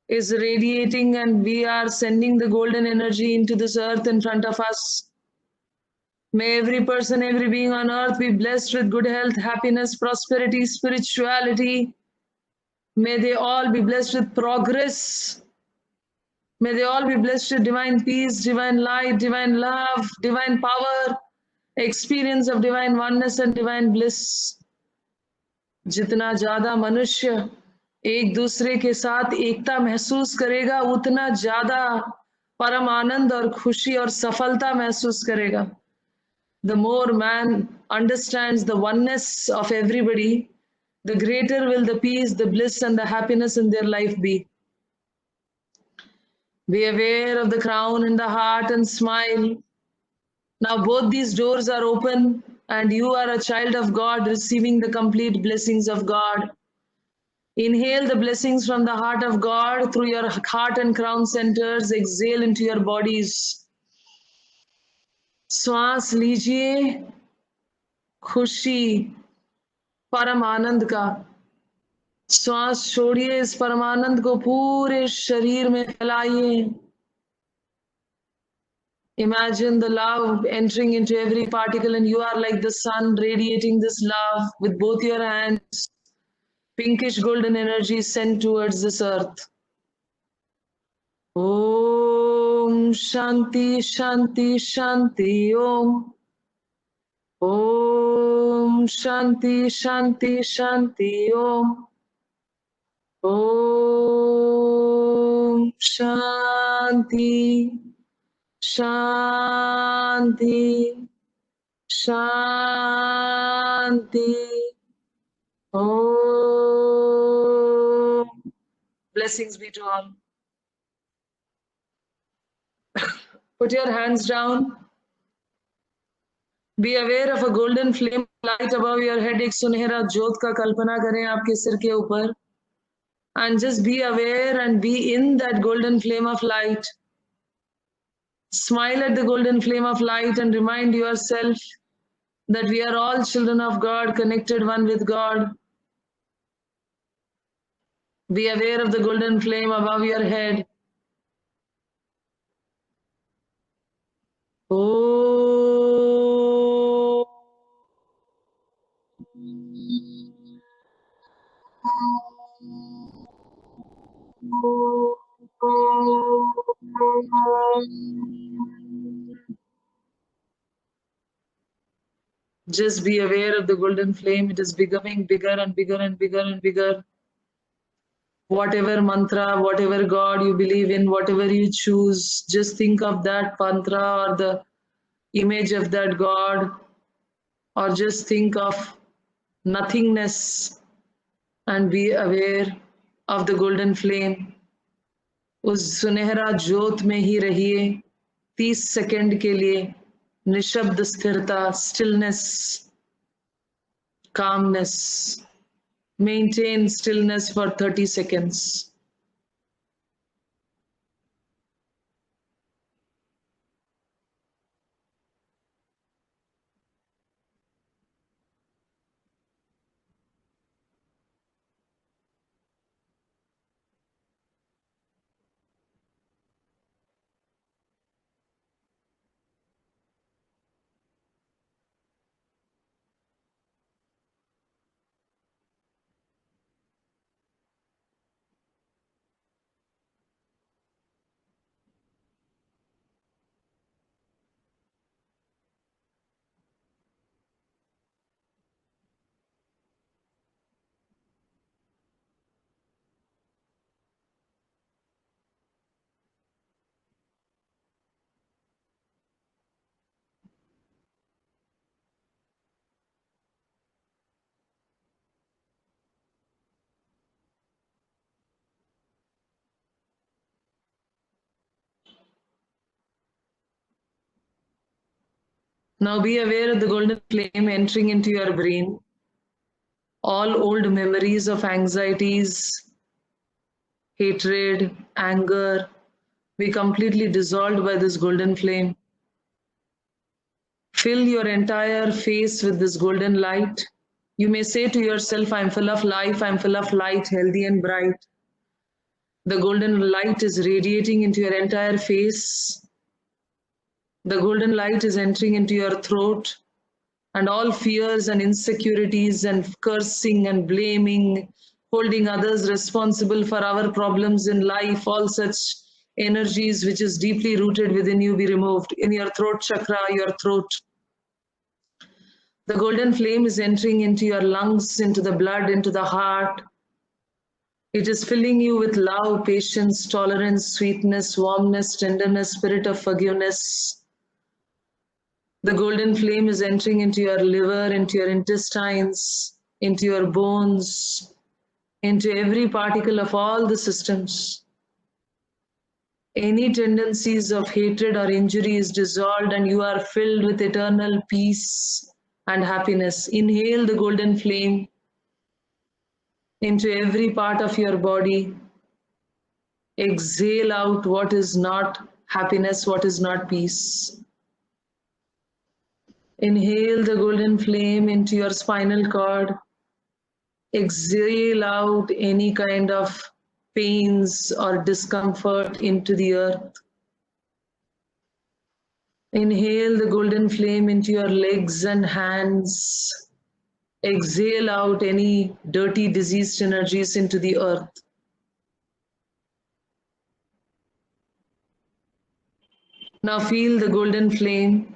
is radiating, and we are sending the golden energy into this earth in front of us. May every person, every being on earth be blessed with good health, happiness, prosperity, spirituality. May they all be blessed with progress. May they all be blessed with divine peace, divine light, divine love, divine power, experience of divine oneness and divine bliss. जितना ज्यादा मनुष्य एक दूसरे के साथ एकता महसूस करेगा, उतना ज्यादा परम आनंद और खुशी और सफलता महसूस करेगा. The more man understands the oneness of everybody, the greater will the peace, the bliss, and the happiness in their life be. Be aware of the crown in the heart and smile. Now both these doors are open, and you are a child of God receiving the complete blessings of God. Inhale the blessings from the heart of God through your heart and crown centers. Exhale into your bodies. श्वास लीजिए खुशी परम आनंद का. श्वास छोड़िए, इस परमानंद को पूरे शरीर में फैलाइए. Imagine the love entering into every particle, and you are like the sun radiating this love with both your hands. Pinkish golden energy sent towards this earth. Om Shanti Shanti Shanti Om. Om Shanti Shanti Shanti Om. Om Shanti Shanti Shanti. Om. Blessings be to all. Put your hands down. Be aware of a golden flame light above your head. एक सुनहरा ज्योत का कल्पना करें आपके सिर के ऊपर. And just be aware and be in that golden flame of light. Smile at the golden flame of light and remind yourself that we are all children of God, connected one with God. Be aware of the golden flame above your head. Oh. Just be aware of the golden flame. It is becoming bigger and bigger and bigger and bigger. Whatever mantra, whatever God you believe in, whatever you choose, just think of that mantra or the image of that God, or just think of nothingness and be aware of the golden flame. उस सुनहरा ज्योत में ही रहिए 30 second के लिए. निशब्द स्थिरता, stillness, calmness. Maintain stillness for 30 seconds. Now be aware of the golden flame entering into your brain. All old memories of anxieties, hatred, anger be completely dissolved by this golden flame. Fill your entire face with this golden light. You may say to yourself, I'm full of life, I'm full of light, healthy and bright. The golden light is radiating into your entire face. The golden light is entering into your throat, and all fears and insecurities and cursing and blaming, holding others responsible for our problems in life, all such energies which is deeply rooted within you be removed. In your throat chakra, your throat. The golden flame is entering into your lungs, into the blood, into the heart. It is filling you with love, patience, tolerance, sweetness, warmness, tenderness, spirit of forgiveness. The golden flame is entering into your liver, into your intestines, into your bones, into every particle of all the systems. Any tendencies of hatred or injury is dissolved and you are filled with eternal peace and happiness. Inhale the golden flame into every part of your body. Exhale out what is not happiness, what is not peace. Inhale the golden flame into your spinal cord. Exhale out any kind of pains or discomfort into the earth. Inhale the golden flame into your legs and hands. Exhale out any dirty, diseased energies into the earth. Now feel the golden flame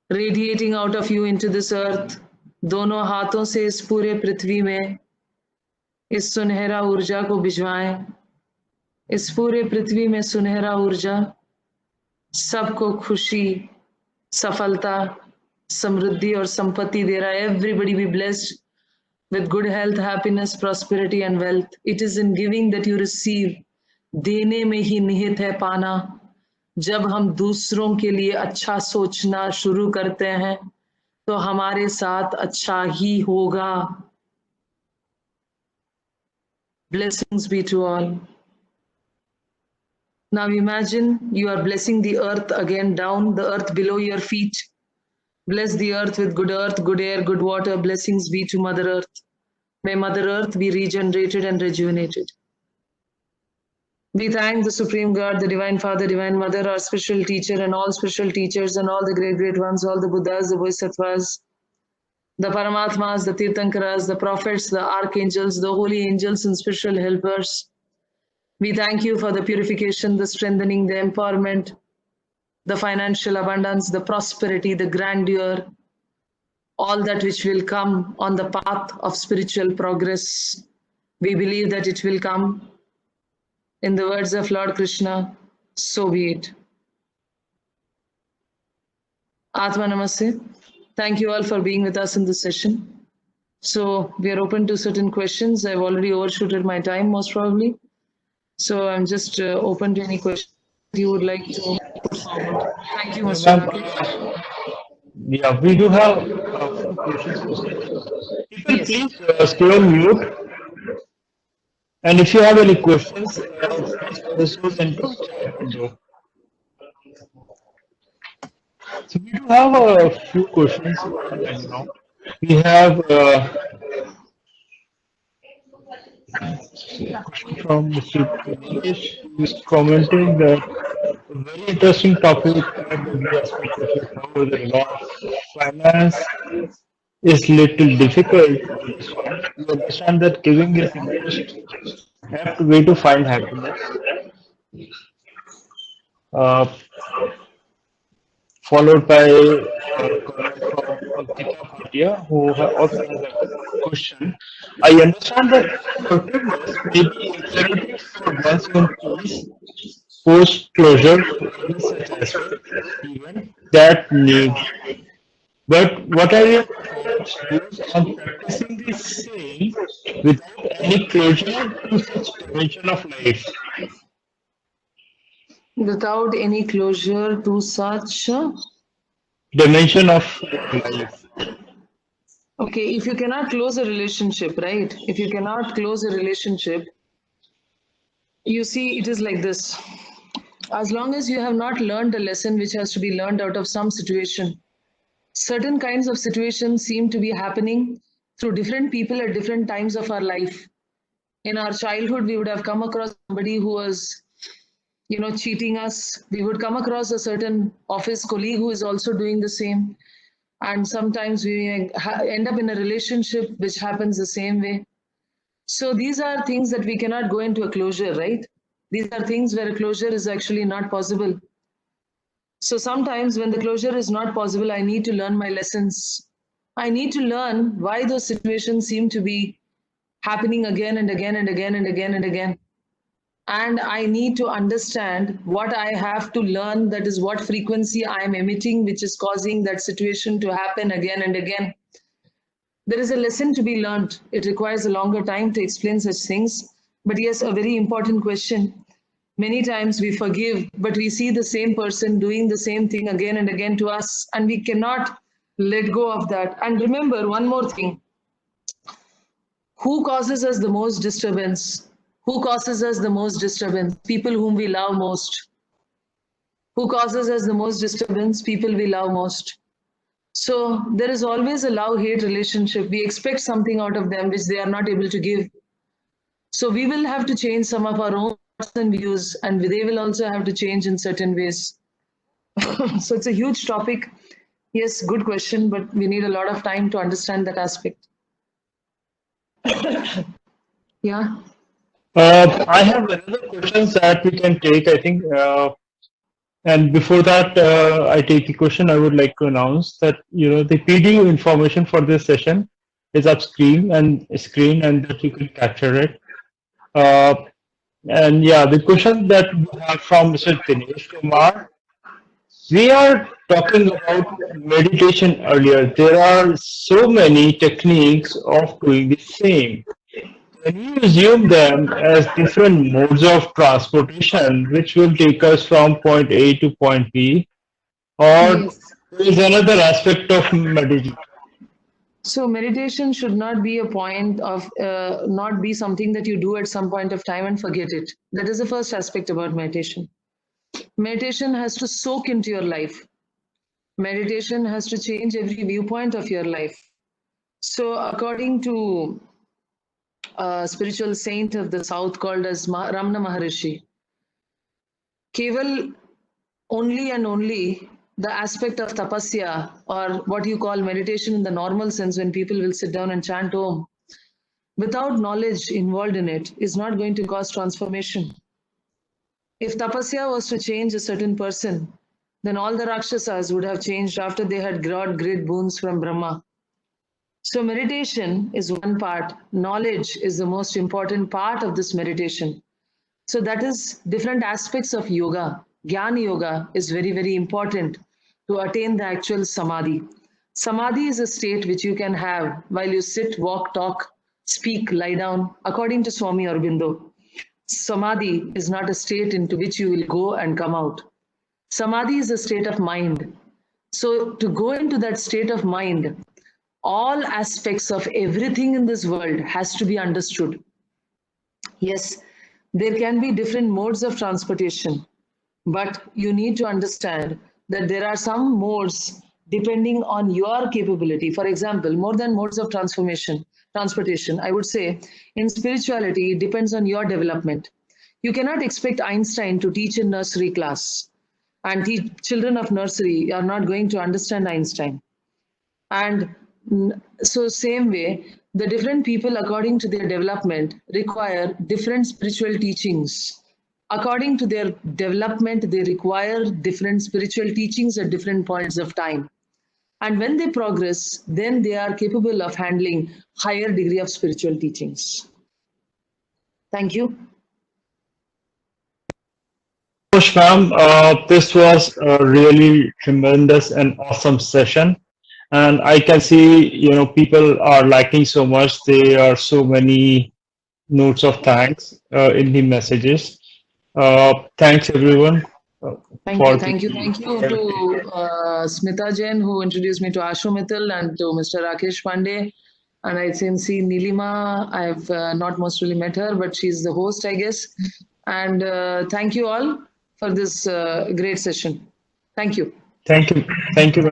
radiating out of you into this earth. दोनों हाथों से इस पूरे पृथ्वी में इस सुनहरा ऊर्जा को भिजवाएं. इस पूरे पृथ्वी में सुनहरा ऊर्जा सबको खुशी, सफलता, समृद्धि और संपत्ति दे रहा है. Everybody be blessed with good health, happiness, prosperity and wealth. It is in giving that you receive. देने में ही निहित है पाना. जब हम दूसरों के लिए अच्छा सोचना शुरू करते हैं तो हमारे साथ अच्छा ही होगा. Blessings be to all. Now imagine you are blessing the earth again down, the earth below your feet. Bless the earth with good earth, good air, good water. Blessings be to Mother Earth. May Mother Earth be regenerated and rejuvenated. We thank the Supreme God, the Divine Father, Divine Mother, our spiritual teacher, and all spiritual teachers, and all the great, great ones, all the Buddhas, the Bodhisattvas, the Paramatmas, the Tirthankaras, the prophets, the archangels, the holy angels, and spiritual helpers. We thank you for the purification, the strengthening, the empowerment, the financial abundance, the prosperity, the grandeur, all that which will come on the path of spiritual progress. We believe that it will come. In the words of Lord Krishna, so be it. Atma Namaste. Thank you all for being with us in this session. So we are open to certain questions. I've already overshooted my time, most probably. So I'm just open to any questions you would like to put forward. Thank you, Mr. Rakesh. Yeah, we do have a few questions. People, Yes. please stay on mute. And if you have any questions, please post those into chat window. So we do have a few questions right now. We have a question from Mr. Dinesh, who is commenting that a very interesting topic that we aspect that you cover the law of finance is little difficult to understand. You understand that giving is interest have to way to find happiness. Uh, Followed by a comment from Ankita Bhatia, who also has a question. I understand that forgiveness may be imperative for one's own peace, post closure, such as even that need. But what are your thoughts views on practicing the same without any closure to such dimension of life? Without any closure to such. Dimension of life. Okay, if you cannot close a relationship, right? If you cannot close a relationship, you see, it is like this. As long as you have not learned a lesson which has to be learned out of some situation, certain kinds of situations seem to be happening through different people at different times of our life. In our childhood, we would have come across somebody who was, cheating us. We would come across a certain office colleague who is also doing the same. And sometimes we end up in a relationship which happens the same way. So these are things that we cannot go into a closure, right? These are things where a closure is actually not possible. So sometimes when the closure is not possible, I need to learn my lessons. I need to learn why those situations seem to be happening again and again and again and again and again. And I need to understand what I have to learn, that is what frequency I am emitting, which is causing that situation to happen again and again. There is a lesson to be learned. It requires a longer time to explain such things. But yes, a very important question. Many times we forgive, but we see the same person doing the same thing again and again to us, and we cannot let go of that. And remember one more thing, who causes us the most disturbance? Who causes us the most disturbance? People whom we love most. Who causes us the most disturbance? People we love most. So there is always a love-hate relationship. We expect something out of them which they are not able to give. So we will have to change some of our own thoughts and views, and they will also have to change in certain ways. So it's a huge topic. Yes, good question, but we need a lot of time to understand that aspect. Yeah. I have another questions that we can take, I think. And before that, I take the question, I would like to announce that, the PDF information for this session is up screen and that you can capture it. And yeah, the question that we have from Mr. Dinesh Kumar, we are talking about meditation earlier. There are so many techniques of doing the same. Can you assume them as different modes of transportation which will take us from point A to point B? Or Yes. there is another aspect of meditation? So meditation should not be a point of, not be something that you do at some point of time and forget it. That is the first aspect about meditation. Meditation has to soak into your life. Meditation has to change every viewpoint of your life. So according to a spiritual saint of the south called as Ramana Maharishi, Keval, only and only the aspect of tapasya, or what you call meditation in the normal sense, when people will sit down and chant Om, without knowledge involved in it, is not going to cause transformation. If tapasya was to change a certain person, then all the Rakshasas would have changed after they had got great boons from Brahma. So meditation is one part. Knowledge is the most important part of this meditation. So that is different aspects of yoga. Jnana yoga is very, very important to attain the actual samadhi. Samadhi is a state which you can have while you sit, walk, talk, speak, lie down, according to Swami Aurobindo. Samadhi is not a state into which you will go and come out. Samadhi is a state of mind. So to go into that state of mind, all aspects of everything in this world has to be understood. Yes, there can be different modes of transportation, but you need to understand that there are some modes depending on your capability. For example, more than modes of transportation, I would say in spirituality, it depends on your development. You cannot expect Einstein to teach in nursery class, and children of nursery are not going to understand Einstein. And so same way, the different people according to their development require different spiritual teachings. According to their development, they require different spiritual teachings at different points of time. And when they progress, then they are capable of handling higher degree of spiritual teachings. Thank you. Much, ma'am. This was a really tremendous and awesome session. And I can see, people are liking so much. There are so many notes of thanks in the messages. Thanks, everyone. Thank you, thank you, thank you to Smita Jain, who introduced me to Ashu Mittal, and to Mr. Rakesh Pandey. And I can see Nilima. I have not most really met her, but she's the host, I guess. And thank you all for this great session. Thank you. Thank you. Thank you.